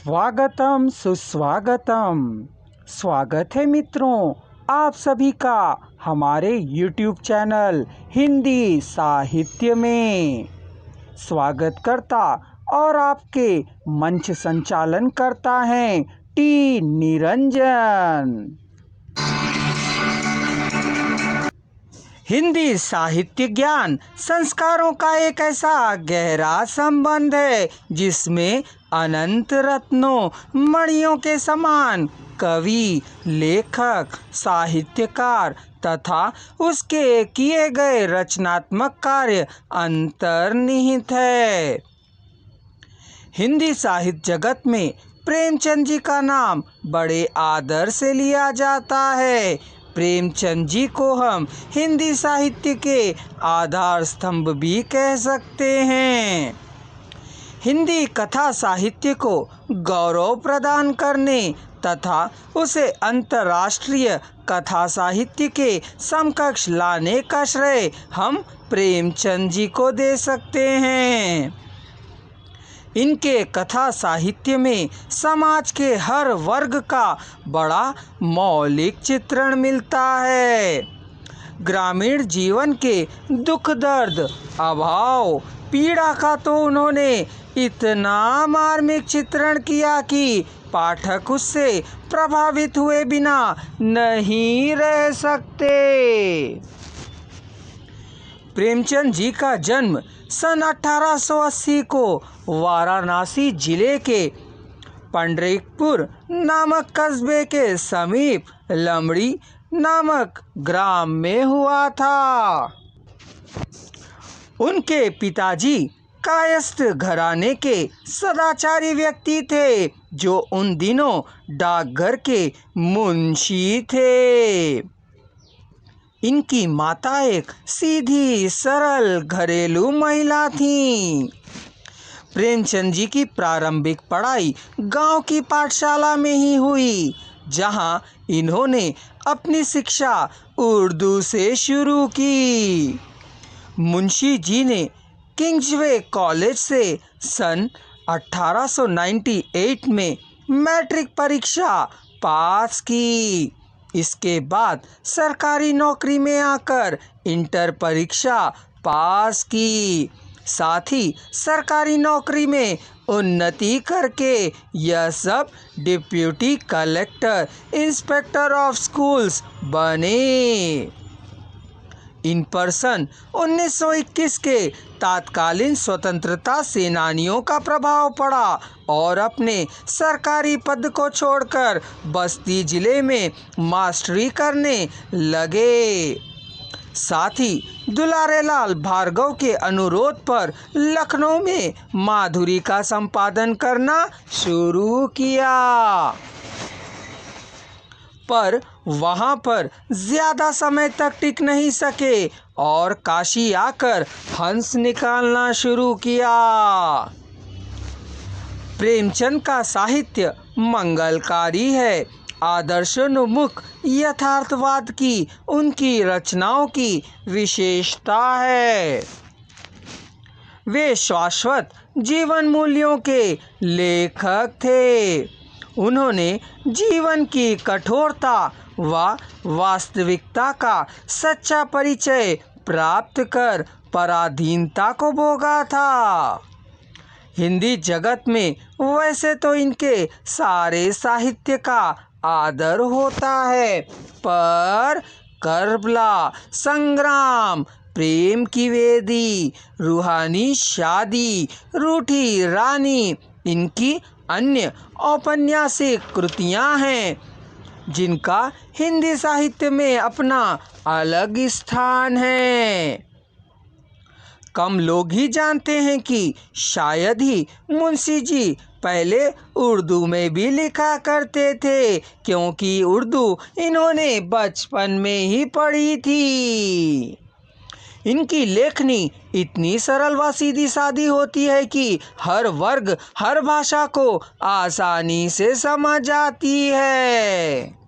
स्वागतम सुस्वागतम। स्वागत है मित्रों आप सभी का हमारे YouTube चैनल हिंदी साहित्य में। स्वागत करता और आपके मंच संचालन करता है टी निरंजन। हिंदी साहित्य ज्ञान संस्कारों का एक ऐसा गहरा संबंध है जिसमें अनंत रत्नों मणियों के समान कवि, लेखक, साहित्यकार तथा उसके किए गए रचनात्मक कार्य अंतर्निहित है। हिंदी साहित्य जगत में प्रेमचंद जी का नाम बड़े आदर से लिया जाता है। प्रेमचंद जी को हम हिंदी साहित्य के आधार स्तंभ भी कह सकते हैं। हिंदी कथा साहित्य को गौरव प्रदान करने तथा उसे अंतर्राष्ट्रीय कथा साहित्य के समकक्ष लाने का श्रेय हम प्रेमचंद जी को दे सकते हैं। इनके कथा साहित्य में समाज के हर वर्ग का बड़ा मौलिक चित्रण मिलता है। ग्रामीण जीवन के दुख दर्द, अभाव, पीड़ा का तो उन्होंने इतना मार्मिक चित्रण किया कि पाठक उससे प्रभावित हुए बिना नहीं रह सकते। प्रेमचंद जी का जन्म सन 1880 को वाराणसी जिले के पंडरीपुर नामक कस्बे के समीप लमड़ी नामक ग्राम में हुआ था। उनके पिताजी कायस्थ घराने के सदाचारी व्यक्ति थे जो उन दिनों डाकघर के मुंशी थे। इनकी माता एक सीधी सरल घरेलू महिला थीं। प्रेमचंद जी की प्रारंभिक पढ़ाई गांव की पाठशाला में ही हुई, जहां इन्होंने अपनी शिक्षा उर्दू से शुरू की। मुंशी जी ने किंग्सवे कॉलेज से सन 1898 में मैट्रिक परीक्षा पास की। इसके बाद सरकारी नौकरी में आकर इंटर परीक्षा पास की। साथ ही सरकारी नौकरी में उन्नति करके यह सब deputy collector, inspector of schools बने। इन पर सन 1921 के तत्कालीन स्वतंत्रता सेनानियों का प्रभाव पड़ा और अपने सरकारी पद को छोड़कर बस्ती जिले में मास्टरी करने लगे। साथ ही दुलारे लाल भार्गव के अनुरोध पर लखनऊ में माधुरी का संपादन करना शुरू किया, पर वहां पर ज्यादा समय तक टिक नहीं सके और काशी आकर हंस निकालना शुरू किया। प्रेमचंद का साहित्य मंगलकारी है। आदर्शोन्मुख यथार्थवाद की उनकी रचनाओं की विशेषता है। वे शाश्वत जीवन मूल्यों के लेखक थे। उन्होंने जीवन की कठोरता व वास्तविकता का सच्चा परिचय प्राप्त कर पराधीनता को भोगा था। हिंदी जगत में वैसे तो इनके सारे साहित्य का आदर होता है, पर करबला, संग्राम, प्रेम की वेदी, रूहानी शादी, रूठी रानी इनकी अन्य औपन्यासिक कृतियां हैं जिनका हिंदी साहित्य में अपना अलग स्थान है। कम लोग ही जानते हैं कि शायद ही मुंशी जी पहले उर्दू में भी लिखा करते थे, क्योंकि उर्दू इन्होंने बचपन में ही पढ़ी थी। इनकी लेखनी इतनी सरल व सीधी सादी होती है कि हर वर्ग, हर भाषा को आसानी से समझ आती है।